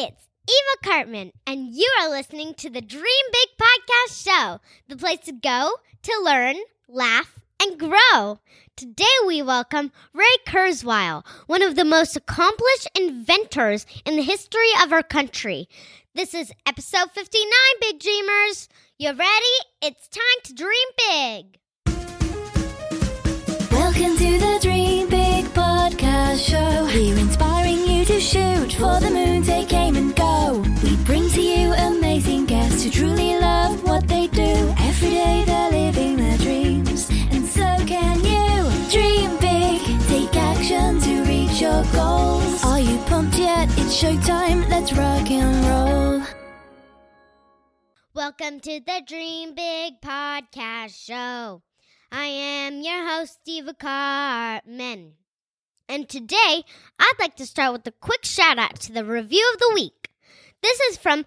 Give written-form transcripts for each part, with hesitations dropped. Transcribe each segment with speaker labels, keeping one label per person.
Speaker 1: It's Eva Cartman, and you are listening to the Dream Big Podcast Show, the place to go to learn, laugh, and grow. Today we welcome Ray Kurzweil, one of the most accomplished inventors in the history of our country. This is episode 59, Big Dreamers. You ready? It's time to dream big.
Speaker 2: Welcome to the Dream Big Podcast Show. We're inspiring you to shoot for the moon, take aim and go. We bring to you amazing guests who truly love what they do. Every day they're living their dreams, and so can you. Dream big, take action to reach your goals. Are you pumped yet? It's showtime, let's rock and roll.
Speaker 1: Welcome to the Dream Big Podcast Show. I am your host, Eva Cartman. And today, I'd like to start with a quick shout out to the review of the week. This is from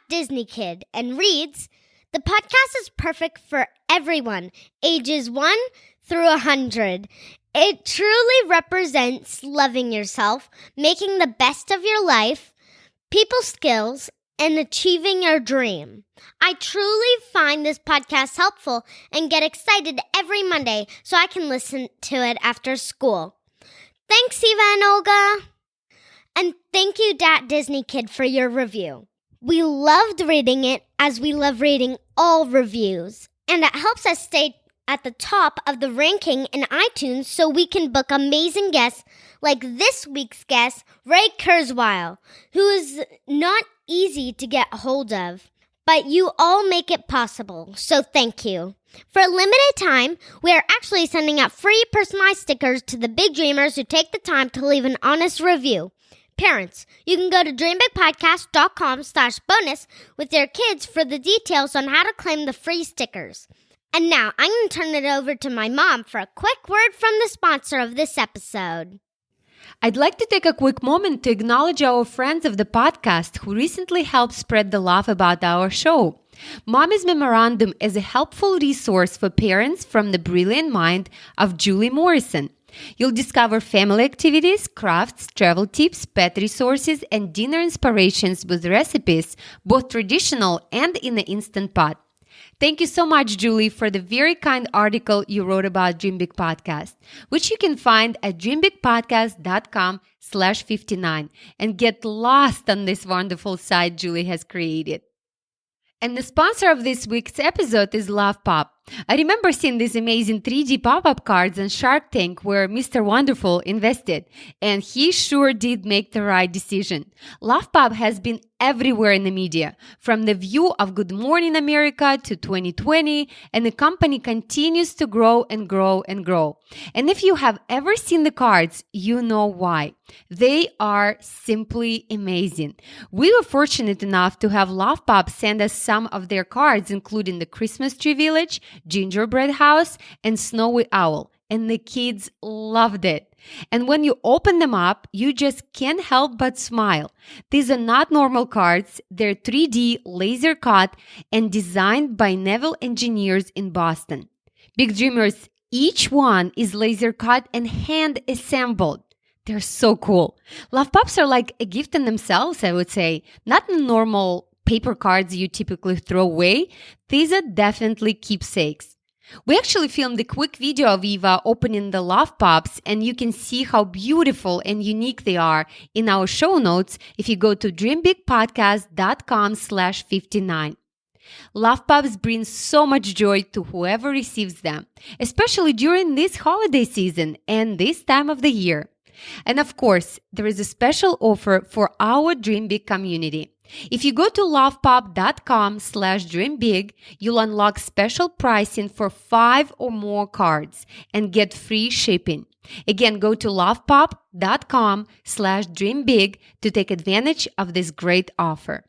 Speaker 1: Disney Kid and reads, "The podcast is perfect for everyone, ages 1 through 100. It truly represents loving yourself, making the best of your life, people skills, and achieving your dream. I truly find this podcast helpful and get excited every Monday so I can listen to it after school. Thanks, Eva and Olga." And thank you, Disney Kid, for your review. We loved reading it as we love reading all reviews. And it helps us stay at the top of the ranking in iTunes so we can book amazing guests like this week's guest, Ray Kurzweil, who is not easy to get a hold of. But you all make it possible, so thank you. For a limited time, we are actually sending out free personalized stickers to the big dreamers who take the time to leave an honest review. Parents, you can go to dreambigpodcast.com/bonus with your kids for the details on how to claim the free stickers. And now, I'm going to turn it over to my mom for a quick word from the sponsor of this episode.
Speaker 3: I'd like to take a quick moment to acknowledge our friends of the podcast who recently helped spread the love about our show. Mommy's Memorandum is a helpful resource for parents from the brilliant mind of Julie Morrison. You'll discover family activities, crafts, travel tips, pet resources, and dinner inspirations with recipes, both traditional and in the Instant Pot. Thank you so much, Julie, for the very kind article you wrote about Dream Big Podcast, which you can find at dreambigpodcast.com/59 and get lost on this wonderful site Julie has created. And the sponsor of this week's episode is Love Pop. I remember seeing these amazing 3D pop-up cards on Shark Tank where Mr. Wonderful invested, and he sure did make the right decision. Love Pop has been everywhere in the media, from The View of Good Morning America to 2020, and the company continues to grow and grow and grow. And if you have ever seen the cards, you know why. They are simply amazing. We were fortunate enough to have Love Pop send us some of their cards, including the Christmas Tree Village, Gingerbread House, and Snowy Owl, and the kids loved it. And when you open them up, you just can't help but smile. These are not normal cards. They're 3D laser cut and designed by Neville engineers in Boston. Big Dreamers, each one is laser cut and hand assembled. They're so cool. Love Pops are like a gift in themselves, I would say. Not normal paper cards you typically throw away. These are definitely keepsakes. We actually filmed a quick video of Eva opening the Love Pops, and you can see how beautiful and unique they are in our show notes if you go to dreambigpodcast.com/59. Love Pops bring so much joy to whoever receives them, especially during this holiday season and this time of the year. And of course, there is a special offer for our Dream Big community. If you go to lovepop.com/dreambig, you'll unlock special pricing for 5 or more cards and get free shipping. Again, go to lovepop.com/dreambig to take advantage of this great offer.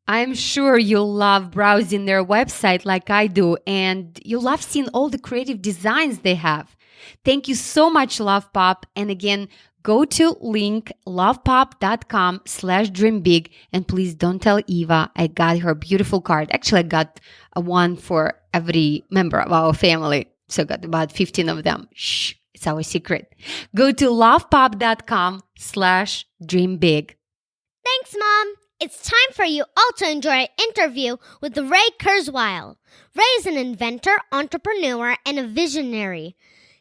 Speaker 3: I'm sure you'll love browsing their website like I do, and you'll love seeing all the creative designs they have. Thank you so much, Love Pop. And again, go to link lovepop.com/dreambig, and please don't tell Eva I got her beautiful card. Actually, I got one for every member of our family. So I got about 15 of them. Shh, it's our secret. Go to lovepop.com/dreambig.
Speaker 1: Thanks, Mom. it's time for you all to enjoy our interview with Ray Kurzweil. Ray is an inventor, entrepreneur, and a visionary.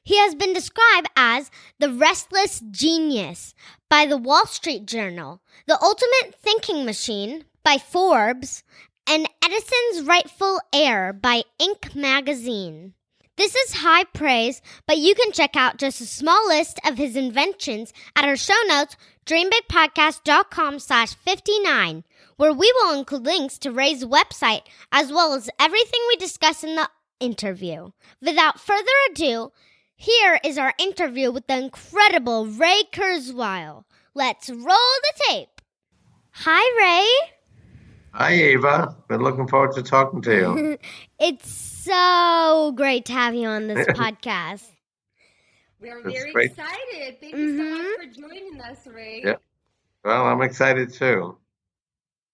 Speaker 1: He has been described as the restless genius by the Wall Street Journal, the ultimate thinking machine by Forbes, and Edison's rightful heir by Inc. magazine. This is high praise, but you can check out just a small list of his inventions at our show notes, dreambigpodcast.com/59, where we will include links to Ray's website as well as everything we discuss in the interview. Without further ado, here is our interview with the incredible Ray Kurzweil. Let's roll the tape. Hi, Ray.
Speaker 4: Hi, Eva. Been looking forward to talking to you.
Speaker 1: It's so great to have you on this podcast.
Speaker 3: We're
Speaker 4: That's
Speaker 3: very
Speaker 4: great.
Speaker 3: excited. Thank you so much for joining us, Ray.
Speaker 4: Yeah. Well, I'm excited too.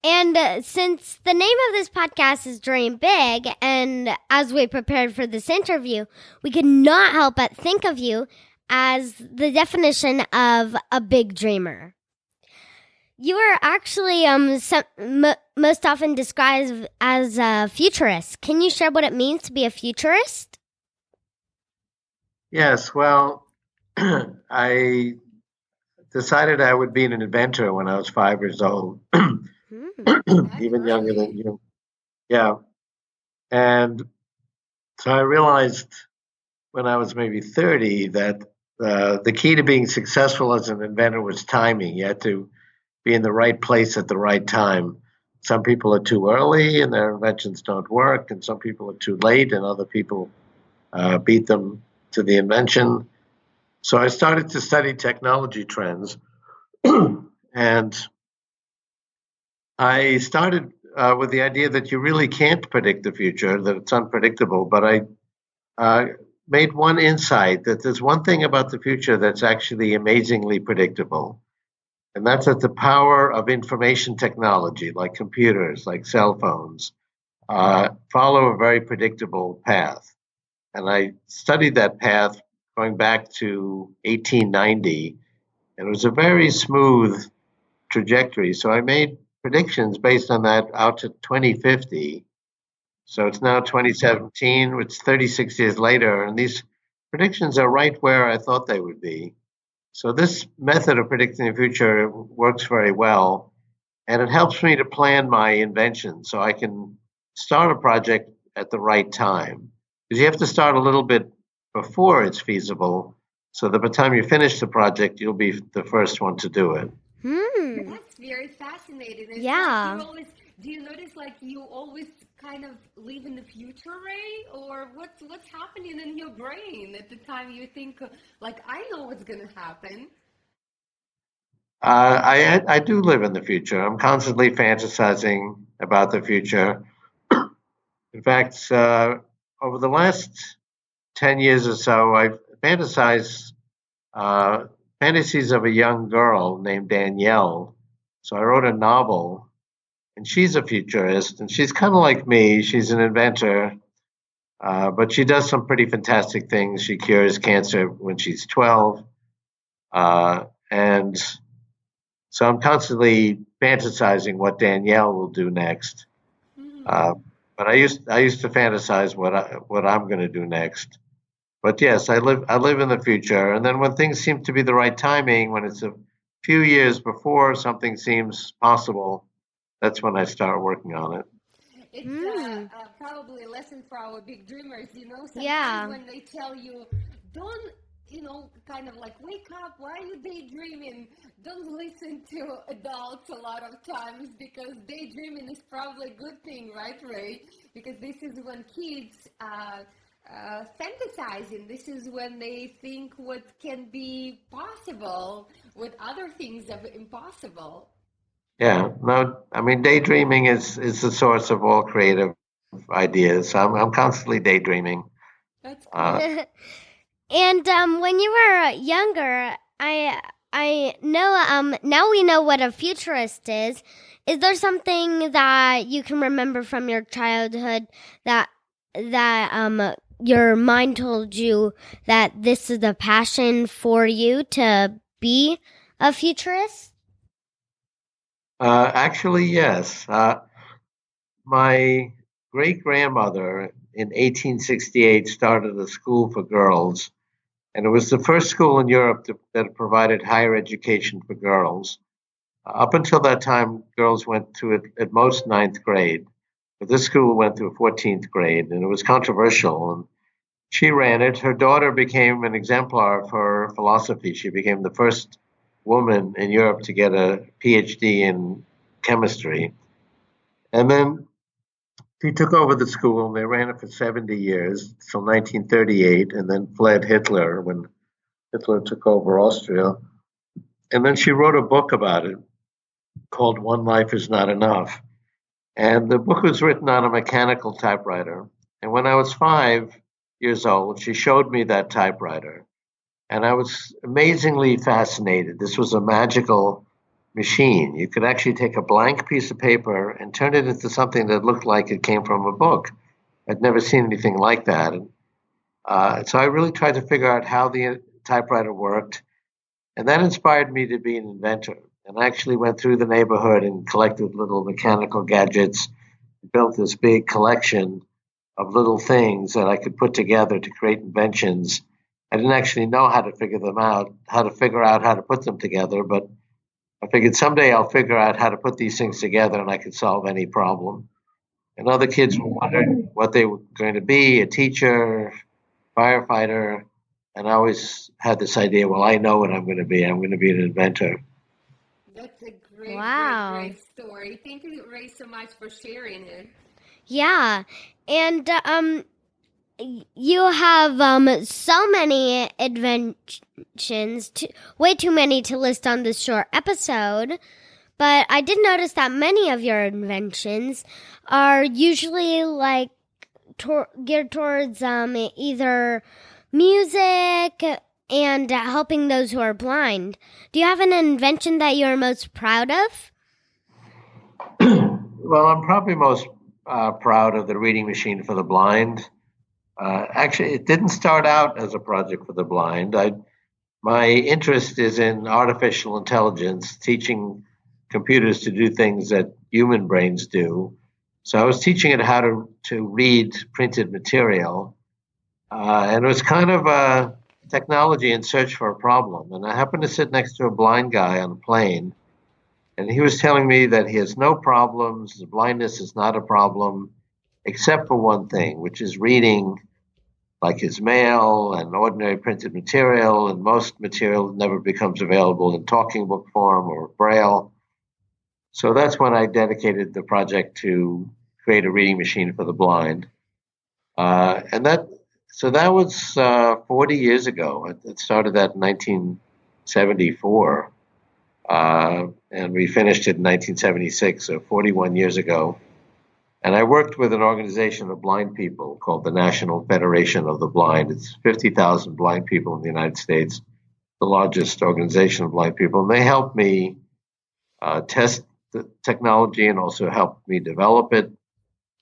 Speaker 1: And since the name of this podcast is Dream Big, and as we prepared for this interview, we could not help but think of you as the definition of a big dreamer. You are actually most often described as a futurist. Can you share what it means to be a futurist?
Speaker 4: Yes, well, I decided I would be an inventor when I was 5 years old, even younger than you. Yeah. And so I realized when I was maybe 30 that the key to being successful as an inventor was timing. You had to be in the right place at the right time. Some people are too early and their inventions don't work, and some people are too late and other people beat them to the invention. So I started to study technology trends, and I started with the idea that you really can't predict the future, that it's unpredictable. But I made one insight that there's one thing about the future that's actually amazingly predictable. And that's that the power of information technology, like computers, like cell phones, follow a very predictable path. And I studied that path going back to 1890, and it was a very smooth trajectory. So I made predictions based on that out to 2050. So it's now 2017, which is 36 years later, and these predictions are right where I thought they would be. So this method of predicting the future works very well, and it helps me to plan my invention so I can start a project at the right time. Because you have to start a little bit before it's feasible, so that by the time you finish the project, you'll be the first one to do it.
Speaker 3: That's very fascinating. It's
Speaker 1: Yeah.
Speaker 3: like do you notice like you always kind of live in the future, Ray? Or what's happening in your brain at the time you think, like, I know what's going to happen?
Speaker 4: I do live in the future. I'm constantly fantasizing about the future. In fact, over the last 10 years or so, I've fantasized fantasies of a young girl named Danielle. So I wrote a novel, and she's a futurist, and she's kind of like me. She's an inventor, but she does some pretty fantastic things. She cures cancer when she's 12. And so I'm constantly fantasizing what Danielle will do next. But I used to fantasize what I'm going to do next. But yes, I live in the future, and then when things seem to be the right timing, when it's a few years before something seems possible, that's when I start working on it.
Speaker 3: It's probably a lesson for our big dreamers, sometimes
Speaker 1: Yeah.
Speaker 3: when they tell you, don't, kind of like, wake up, why are you daydreaming? Don't listen to adults a lot of times, because daydreaming is probably a good thing, right, Ray? Because this is when kids fantasizing. This is when they think what can be possible, what other things are impossible.
Speaker 4: Yeah, no, I mean daydreaming is the source of all creative ideas. I'm constantly daydreaming.
Speaker 3: That's cool.
Speaker 1: And when you were younger, I know now we know what a futurist is. Is there something that you can remember from your childhood that your mind told you that this is the passion for you to be a futurist?
Speaker 4: Actually, yes. My great grandmother in 1868 started a school for girls, and it was the first school in Europe that provided higher education for girls. Up until that time, girls went to at most ninth grade, but this school went through 14th grade, and it was controversial. And she ran it. Her daughter became an exemplar of her philosophy. She became the first woman in Europe to get a PhD in chemistry. And then she took over the school, and they ran it for 70 years, till 1938, and then fled Hitler when Hitler took over Austria. And then she wrote a book about it called One Life is Not Enough. And the book was written on a mechanical typewriter. And when I was 5 years old, she showed me that typewriter. And I was amazingly fascinated. This was a magical machine. You could actually take a blank piece of paper and turn it into something that looked like it came from a book. I'd never seen anything like that. So I really tried to figure out how the typewriter worked. And that inspired me to be an inventor. And I actually went through the neighborhood and collected little mechanical gadgets, built this big collection of little things that I could put together to create inventions. I didn't actually know how to figure out how to put them together, but I figured someday I'll figure out how to put these things together and I could solve any problem. And other kids were wondering what they were going to be, a teacher, firefighter. And I always had this idea, well, I know what I'm going to be. I'm going to be an inventor.
Speaker 3: That's a great,
Speaker 1: Wow.
Speaker 3: great story. Thank you, Ray, so much for sharing it.
Speaker 1: Yeah, and you have so many inventions, way too many to list on this short episode. But I did notice that many of your inventions are usually like geared towards either music and helping those who are blind. Do you have an invention that you're most proud of?
Speaker 4: Well, I'm probably most proud of the reading machine for the blind. Actually, it didn't start out as a project for the blind. My interest is in artificial intelligence, teaching computers to do things that human brains do. So I was teaching it how to read printed material. And it was kind of a technology in search for a problem. And I happened to sit next to a blind guy on a plane. And he was telling me that he has no problems. The blindness is not a problem, except for one thing, which is reading like his mail and ordinary printed material. And most material never becomes available in talking book form or braille. So that's when I dedicated the project to create a reading machine for the blind. So that was 40 years ago. It started that in 1974. And we finished it in 1976, so 41 years ago. And I worked with an organization of blind people called the National Federation of the Blind. It's 50,000 blind people in the United States, the largest organization of blind people. And they helped me test the technology and also helped me develop it.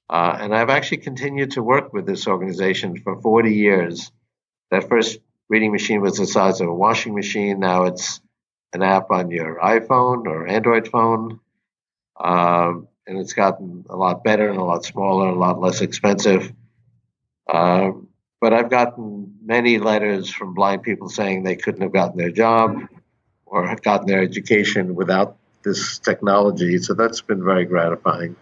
Speaker 4: And I've actually continued to work with this organization for 40 years. That first reading machine was the size of a washing machine. Now it's an app on your iPhone or Android phone. And it's gotten a lot better and a lot smaller, a lot less expensive. But I've gotten many letters from blind people saying they couldn't have gotten their job or have gotten their education without this technology. So that's been very gratifying.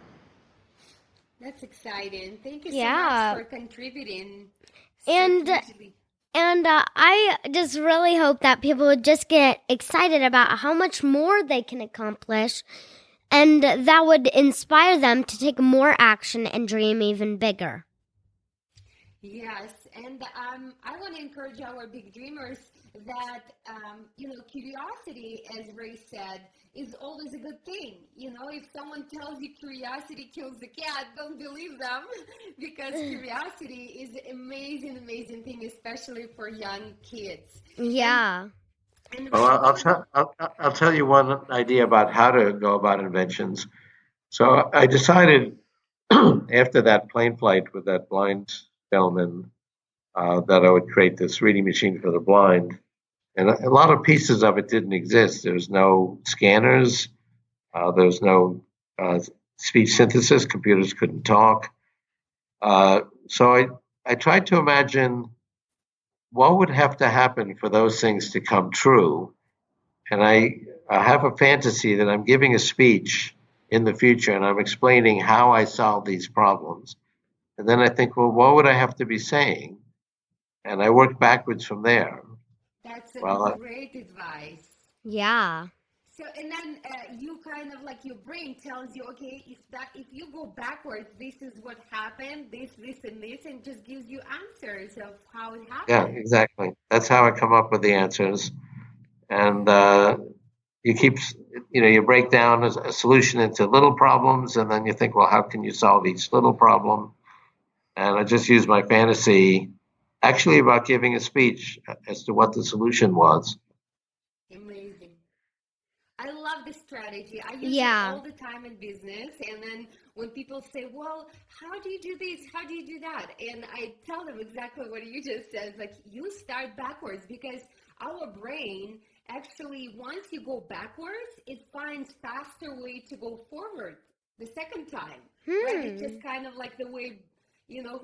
Speaker 3: That's exciting. Thank you
Speaker 1: Yeah.
Speaker 3: so much for contributing.
Speaker 1: And I just really hope that people would just get excited about how much more they can accomplish, and that would inspire them to take more action and dream even bigger.
Speaker 3: Yes, and I want to encourage our big dreamers that, curiosity, as Ray said, is always a good thing. If someone tells you curiosity kills the cat, don't believe them, because curiosity is an amazing, amazing thing, especially for young kids.
Speaker 1: Yeah.
Speaker 3: And
Speaker 4: Well, I'll tell you one idea about how to go about inventions. So I decided after that plane flight with that blind gentleman that I would create this reading machine for the blind. And a lot of pieces of it didn't exist. There was no scanners. There was no speech synthesis. Computers couldn't talk. So I tried to imagine what would have to happen for those things to come true. And I have a fantasy that I'm giving a speech in the future and I'm explaining how I solve these problems. And then I think, well, what would I have to be saying? And I work backwards from there.
Speaker 3: That's great advice.
Speaker 1: Yeah.
Speaker 3: So, and then you kind of like your brain tells you, okay, if you go backwards, this is what happened, this, and this, and just gives you answers of how it happened.
Speaker 4: Yeah, exactly. That's how I come up with the answers. And you break down a solution into little problems, and then you think, well, how can you solve each little problem? And I just use my fantasy, actually, about giving a speech as to what the solution was.
Speaker 3: Amazing. I love this strategy. I use it all the time in business. And then when people say, well, how do you do this? How do you do that? And I tell them exactly what you just said. Like, you start backwards because our brain actually, once you go backwards, it finds faster way to go forward the second time. Right? It's just kind of like the way,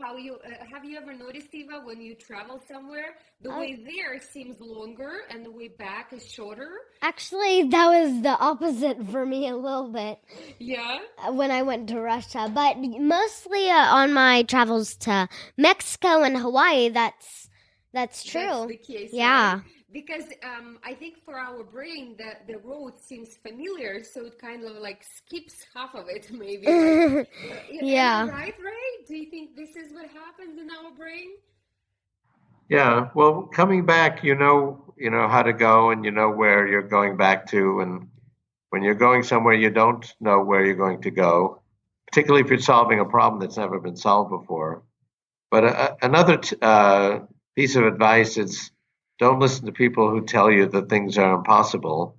Speaker 3: how you, have you ever noticed, Eva, when you travel somewhere, the way there seems longer and the way back is shorter?
Speaker 1: Actually, that was the opposite for me a little bit.
Speaker 3: Yeah?
Speaker 1: When I went to Russia. But mostly on my travels to Mexico and Hawaii, that's true.
Speaker 3: That's the case,
Speaker 1: yeah.
Speaker 3: Right? Because I think for our brain, the road seems familiar, so it kind of like skips half of it, maybe. Right?
Speaker 1: Yeah.
Speaker 3: Right? Do you think this is what happens in our brain?
Speaker 4: Yeah. Well, coming back, you know how to go, and you know where you're going back to. And when you're going somewhere, you don't know where you're going to go, particularly if you're solving a problem that's never been solved before. But another piece of advice is, don't listen to people who tell you that things are impossible,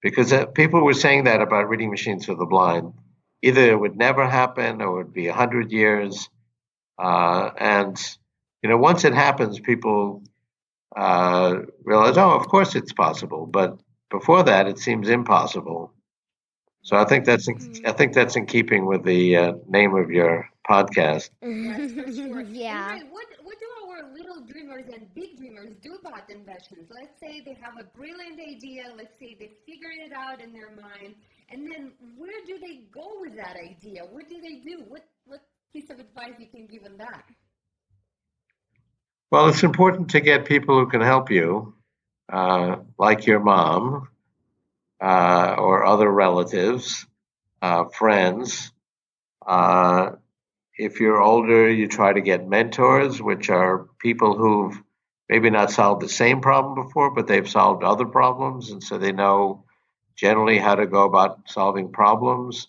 Speaker 4: because people were saying that about reading machines for the blind. Either it would never happen or it would be 100 years. And once it happens, people realize, oh, of course it's possible. But before that, it seems impossible. So I think that's in keeping with the name of your podcast.
Speaker 3: That's for sure.
Speaker 1: Yeah.
Speaker 3: And what do our little dreamers and big dreamers do about inventions? Let's say they have a brilliant idea. Let's say they figured it out in their mind. And then where do they go with that idea? What do they do? What piece of advice you can give on that?
Speaker 4: Well, it's important to get people who can help you, like your mom or other relatives, friends. If you're older, you try to get mentors, which are people who've maybe not solved the same problem before, but they've solved other problems, and so they know generally how to go about solving problems.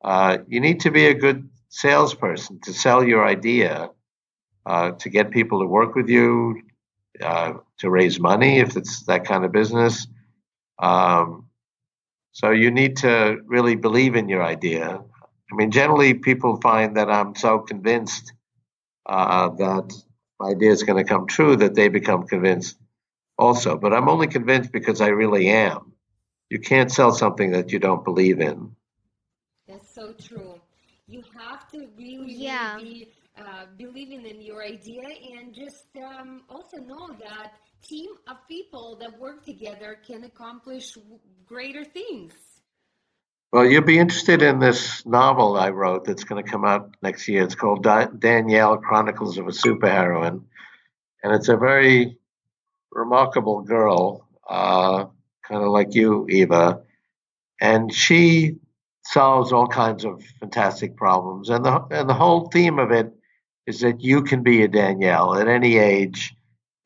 Speaker 4: You need to be a good salesperson to sell your idea, to get people to work with you, to raise money if it's that kind of business. So you need to really believe in your idea. I mean, generally people find that I'm so convinced that my idea is going to come true that they become convinced also. But I'm only convinced because I really am. You can't sell something that you don't believe in.
Speaker 3: That's so true. You have to really be believing in your idea, and just also know that team of people that work together can accomplish greater things.
Speaker 4: Well, you'll be interested in this novel I wrote that's going to come out next year. It's called Danielle, Chronicles of a Superheroine. And it's a very remarkable girl, kind of like you, Eva. And she solves all kinds of fantastic problems. And the whole theme of it is that you can be a Danielle at any age,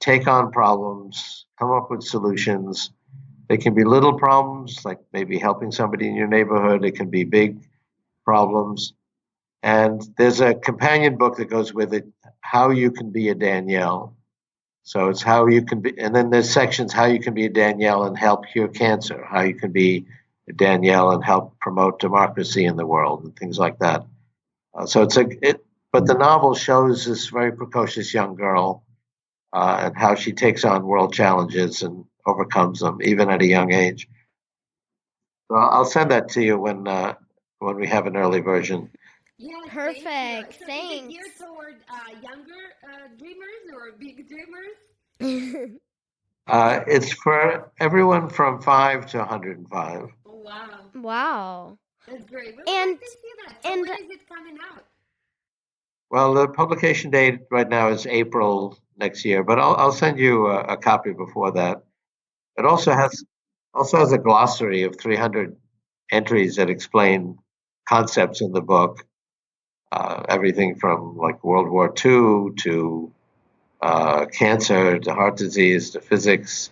Speaker 4: take on problems, come up with solutions. They can be little problems, like maybe helping somebody in your neighborhood. It can be big problems. And there's a companion book that goes with it, How You Can Be a Danielle. So it's how you can be, and then there's sections, how you can be a Danielle and help cure cancer, how you can be a Danielle and help promote democracy in the world, and things like that. But the novel shows this very precocious young girl and how she takes on world challenges and overcomes them, even at a young age. So I'll send that to you when we have an early version.
Speaker 3: Yes,
Speaker 1: Perfect.
Speaker 3: thank you. So is it
Speaker 1: Thanks.
Speaker 3: geared toward younger dreamers or big dreamers?
Speaker 4: It's for everyone from 5 to 105.
Speaker 3: Oh, wow.
Speaker 1: Wow.
Speaker 3: That's great. We would
Speaker 1: And-
Speaker 3: like to see that. So
Speaker 1: and-
Speaker 3: when is it coming out?
Speaker 4: Well, the publication date right now is April next year, but I'll send you a copy before that. It also has a glossary of 300 entries that explain concepts in the book, everything from like World War II to cancer to heart disease to physics,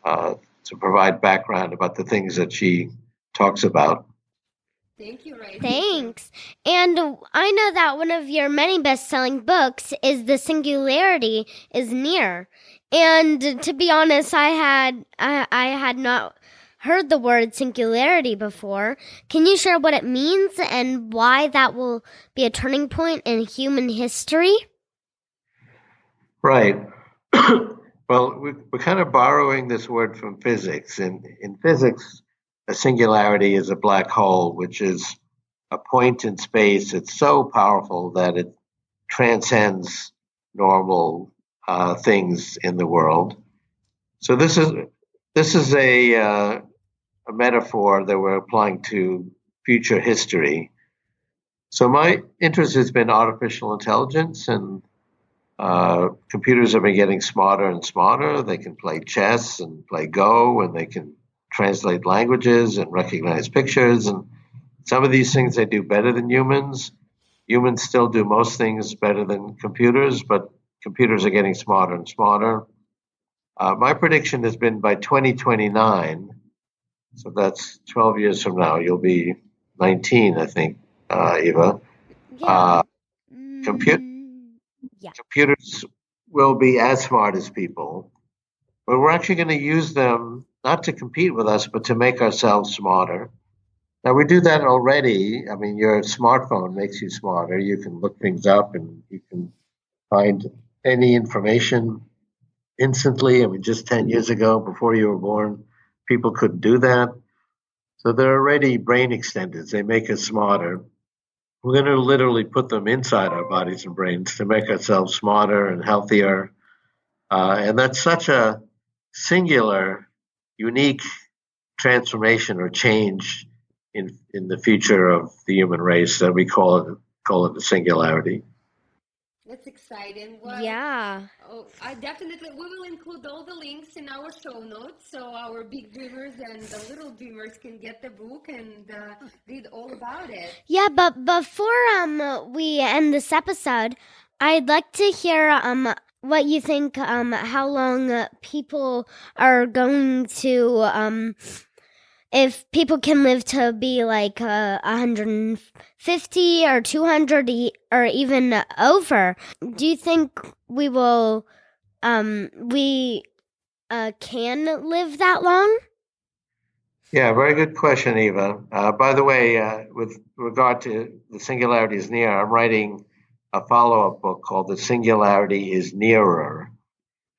Speaker 4: to provide background about the things that she talks about.
Speaker 3: Thank you, Ray.
Speaker 1: Thanks. And I know that one of your many best-selling books is The Singularity is Near. And to be honest, I had not heard the word singularity before. Can you share what it means and why that will be a turning point in human history?
Speaker 4: Right. Well, we're kind of borrowing this word from physics. In physics, a singularity is a black hole, which is a point in space. It's so powerful that it transcends normal things in the world. So this is a metaphor that we're applying to future history. So my interest has been artificial intelligence, and computers have been getting smarter and smarter. They can play chess and play Go, and they can translate languages and recognize pictures. And some of these things they do better than humans. Humans still do most things better than computers, but computers are getting smarter and smarter. My prediction has been by 2029, so that's 12 years from now, you'll be 19, I think, Eva.
Speaker 1: Yeah.
Speaker 4: Computers will be as smart as people, but we're actually going to use them not to compete with us, but to make ourselves smarter. Now, we do that already. I mean, your smartphone makes you smarter. You can look things up and you can find any information instantly. I mean, just 10 years ago, before you were born, people couldn't do that. So they're already brain extenders. They make us smarter. We're going to literally put them inside our bodies and brains to make ourselves smarter and healthier. And that's such a singular, unique transformation or change in the future of the human race that we call it the singularity.
Speaker 3: That's exciting. Well,
Speaker 1: Yeah.
Speaker 3: Oh, we will include all the links in our show notes so our big dreamers and the little dreamers can get the book and read all about it.
Speaker 1: Yeah, but before we end this episode, I'd like to hear what you think how long people are going to if people can live to be like 150 or 200 or even over. Do you think we will we can live that long?
Speaker 4: Yeah, very good question, Eva. By the way, with regard to the singularity is near, I'm writing a follow-up book called The Singularity is Nearer.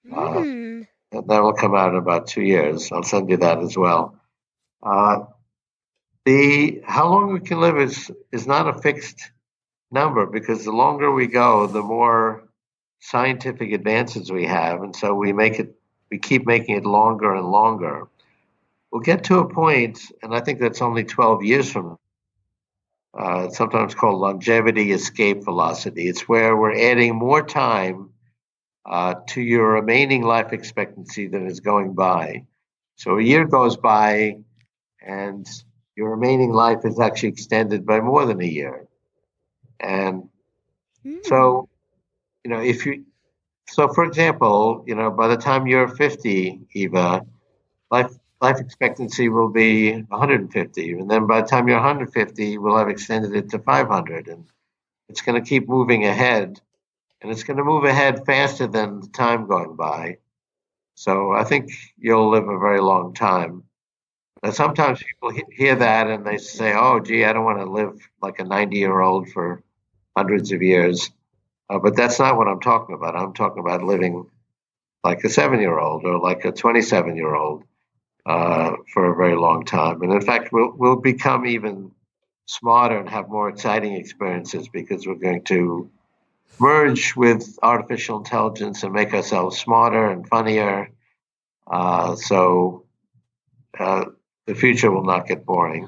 Speaker 4: And that will come out in about 2 years. I'll send you that as well. How long we can live is not a fixed number, because the longer we go, the more scientific advances we have, and so we keep making it longer and longer. We'll get to a point, and I think that's only 12 years from now. It's sometimes called longevity escape velocity. It's where we're adding more time to your remaining life expectancy than is going by. So a year goes by, and your remaining life is actually extended by more than a year. And so, for example, by the time you're 50, Eva, life expectancy will be 150. And then by the time you're 150, we'll have extended it to 500. And it's going to keep moving ahead. And it's going to move ahead faster than the time going by. So I think you'll live a very long time. Now, sometimes people hear that and they say, oh, gee, I don't want to live like a 90-year-old for hundreds of years. But that's not what I'm talking about. I'm talking about living like a 7-year-old or like a 27-year-old. for a very long time. And in fact, we'll become even smarter and have more exciting experiences because we're going to merge with artificial intelligence and make ourselves smarter and funnier. So the future will not get boring.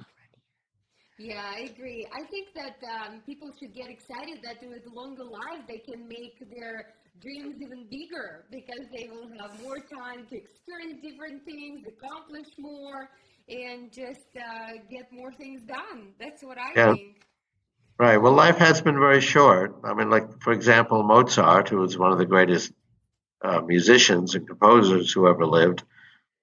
Speaker 3: Yeah, I agree. I think that people should get excited that with longer life they can make their dreams even bigger because they will have more time to experience different things, accomplish more, and just get more things done. That's what I
Speaker 4: Yeah,
Speaker 3: think.
Speaker 4: right. Well, life has been very short. I mean, like, for example, Mozart, who was one of the greatest musicians and composers who ever lived,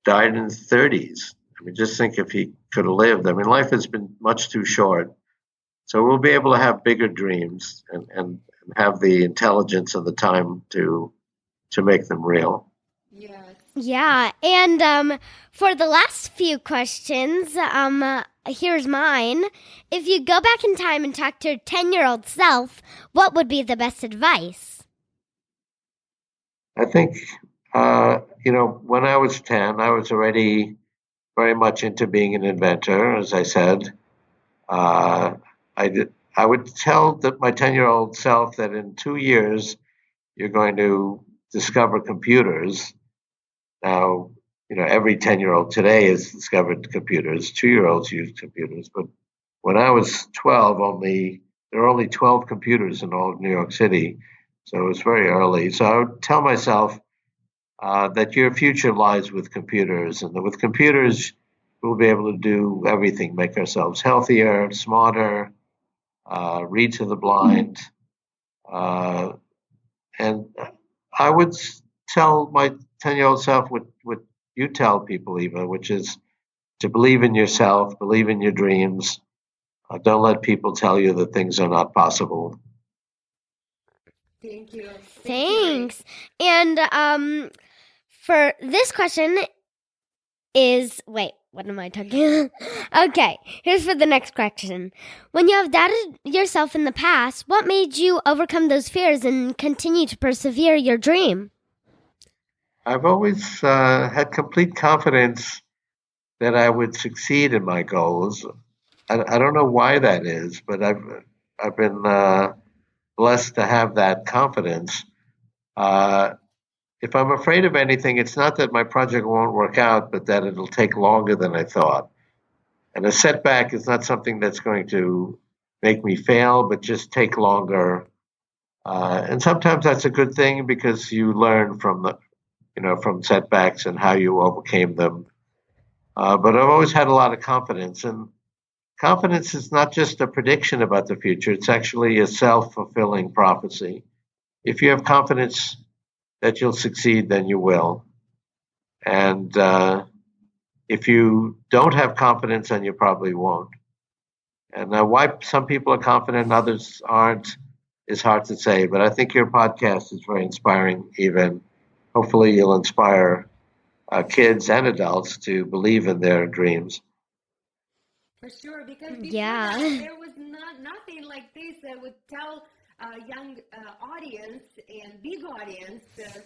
Speaker 4: died in his 30s. I mean, just think if he could have lived. I mean, life has been much too short. So we'll be able to have bigger dreams and have the intelligence and the time to make them real.
Speaker 3: Yes.
Speaker 1: Yeah, and for the last few questions, here's mine. If you go back in time and talk to your 10-year-old self, what would be the best advice?
Speaker 4: I think, when I was 10, I was already very much into being an inventor, as I said. I would tell my 10-year-old self that in 2 years, you're going to discover computers. Now, every 10-year-old today has discovered computers. 2-year-olds use computers. But when I was 12, there were only 12 computers in all of New York City. So it was very early. So I would tell myself that your future lies with computers. And that with computers, we'll be able to do everything, make ourselves healthier, smarter, read to the blind. And I would tell my 10-year-old self what you tell people, Eva, which is to believe in yourself, believe in your dreams. Don't let people tell you that things are not possible.
Speaker 3: Thank you.
Speaker 1: Thanks. And for this question is, wait, what am I talking? Okay, here's for the next question. When you have doubted yourself in the past, what made you overcome those fears and continue to persevere your dream?
Speaker 4: I've always had complete confidence that I would succeed in my goals. I don't know why that is, but I've been blessed to have that confidence. If I'm afraid of anything, it's not that my project won't work out, but that it'll take longer than I thought. And a setback is not something that's going to make me fail, but just take longer. And sometimes that's a good thing because you learn from from setbacks and how you overcame them. But I've always had a lot of confidence, and confidence is not just a prediction about the future; it's actually a self-fulfilling prophecy. If you have confidence that you'll succeed, then you will. And if you don't have confidence, then you probably won't. And why some people are confident and others aren't is hard to say. But I think your podcast is very inspiring, even. Hopefully, you'll inspire kids and adults to believe in their dreams.
Speaker 3: For sure, because before
Speaker 1: Yeah.
Speaker 3: that, there was nothing like this that would tell a young audience and big audience,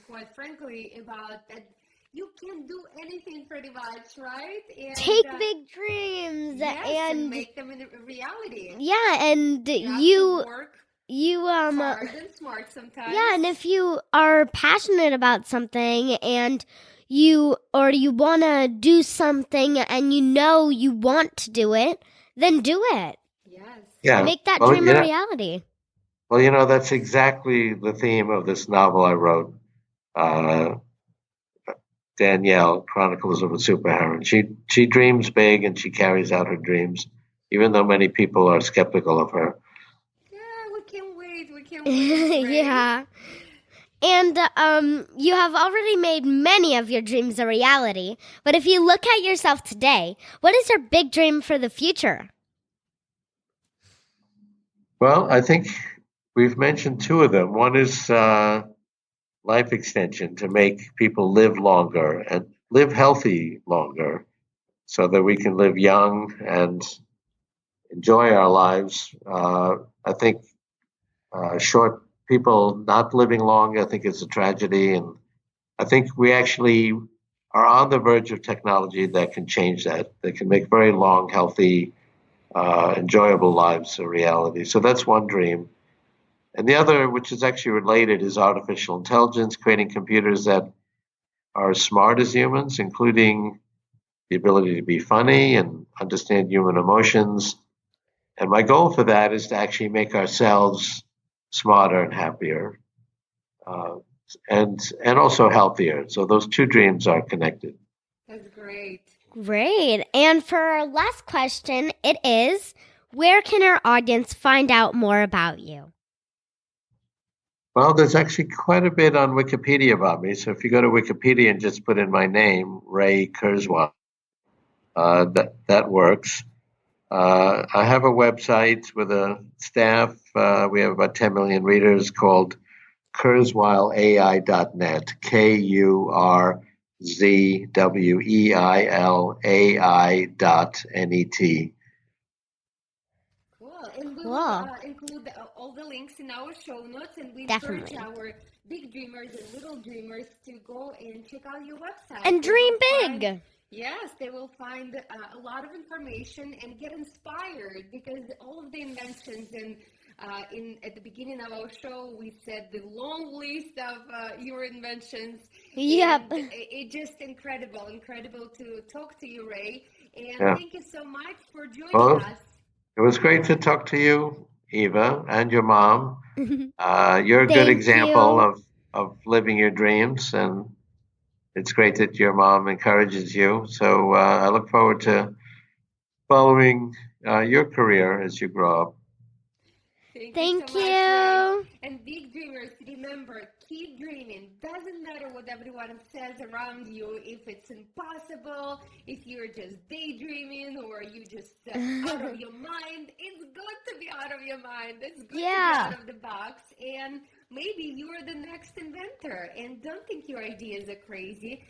Speaker 3: quite frankly, about that you can do anything pretty much, right? And,
Speaker 1: Take big dreams
Speaker 3: yes, and
Speaker 1: and
Speaker 3: make them in reality.
Speaker 1: yeah, and
Speaker 3: You have
Speaker 1: you
Speaker 3: to work
Speaker 1: you
Speaker 3: hard and smart sometimes.
Speaker 1: yeah, and if you are passionate about something and you want to do something and you want to do it, then do it.
Speaker 3: Yes.
Speaker 4: Yeah.
Speaker 1: Make that
Speaker 4: Well,
Speaker 1: dream a reality.
Speaker 4: Well, that's exactly the theme of this novel I wrote, Danielle, Chronicles of a Superheroine. She dreams big and she carries out her dreams, even though many people are skeptical of her.
Speaker 3: Yeah, we can't wait. We can't wait. Ray.
Speaker 1: Yeah. And you have already made many of your dreams a reality. But if you look at yourself today, what is your big dream for the future?
Speaker 4: Well, I think we've mentioned two of them. One is life extension, to make people live longer and live healthy longer so that we can live young and enjoy our lives. I think short people not living long, I think it's a tragedy. And I think we actually are on the verge of technology that can change that. They can make very long, healthy, enjoyable lives a reality. So that's one dream. And the other, which is actually related, is artificial intelligence, creating computers that are as smart as humans, including the ability to be funny and understand human emotions. And my goal for that is to actually make ourselves smarter and happier, and also healthier. So those two dreams are connected.
Speaker 3: That's great.
Speaker 1: Great. And for our last question, it is, where can our audience find out more about you?
Speaker 4: Well, there's actually quite a bit on Wikipedia about me. So if you go to Wikipedia and just put in my name, Ray Kurzweil, that works. I have a website with a staff. We have about 10 million readers, called KurzweilAI.net, KurzweilAI.net.
Speaker 3: Cool. And we
Speaker 1: Cool.
Speaker 3: will include all the links in our show notes, and we encourage
Speaker 1: Definitely.
Speaker 3: our big dreamers and little dreamers to go and check out your website.
Speaker 1: And
Speaker 3: They
Speaker 1: dream
Speaker 3: will
Speaker 1: big.
Speaker 3: find- Yes, they will find a lot of information and get inspired, because all of the inventions and at the beginning of our show, we said the long list of your inventions.
Speaker 1: Yep.
Speaker 3: And it's just incredible to talk to you, Ray. And
Speaker 4: Yeah.
Speaker 3: thank you so much for joining
Speaker 4: Well,
Speaker 3: us.
Speaker 4: It was great to talk to you, Eva, and your mom. You're a good
Speaker 1: Thank
Speaker 4: example
Speaker 1: you.
Speaker 4: of living your dreams, and it's great that your mom encourages you. So I look forward to following your career as you grow up.
Speaker 1: Thank
Speaker 3: so much,
Speaker 1: you.
Speaker 3: Ray. And big dreamers, remember, keep dreaming. Doesn't matter what everyone says around you, if it's impossible, if you're just daydreaming, or you just out of your mind. It's good to be out of your mind. It's good to be out of the box. And maybe you're the next inventor. And don't think your ideas are crazy.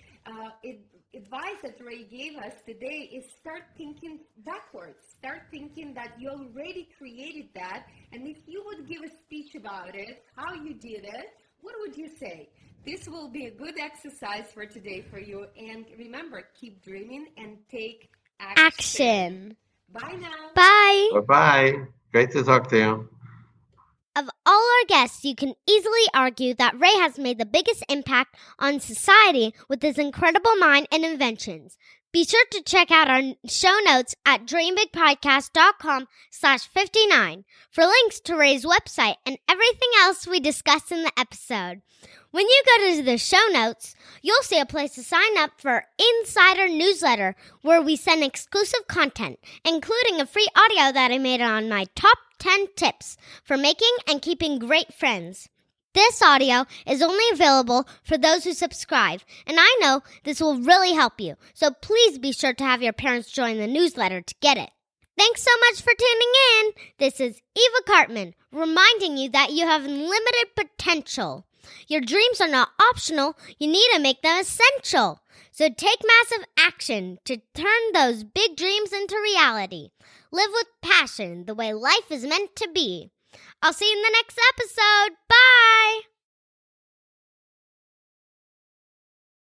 Speaker 3: Advice that Ray gave us today is start thinking backwards. Start thinking that you already created that, and if you would give a speech about it, how you did it, what would you say? This will be a good exercise for today for you. And remember, keep dreaming and take action. Bye now.
Speaker 1: Bye.
Speaker 4: Bye-bye. Great to talk to you.
Speaker 1: Of all our guests, you can easily argue that Ray has made the biggest impact on society with his incredible mind and inventions. Be sure to check out our show notes at dreambigpodcast.com/59 for links to Ray's website and everything else we discussed in the episode. When you go to the show notes, you'll see a place to sign up for our Insider newsletter, where we send exclusive content, including a free audio that I made on my top 10 tips for making and keeping great friends. This audio is only available for those who subscribe, and I know this will really help you, so please be sure to have your parents join the newsletter to get it. Thanks so much for tuning in. This is Eva Cartman, reminding you that you have unlimited potential. Your dreams are not optional, you need to make them essential. So take massive action to turn those big dreams into reality. Live with passion the way life is meant to be. I'll see you in the next episode. Bye!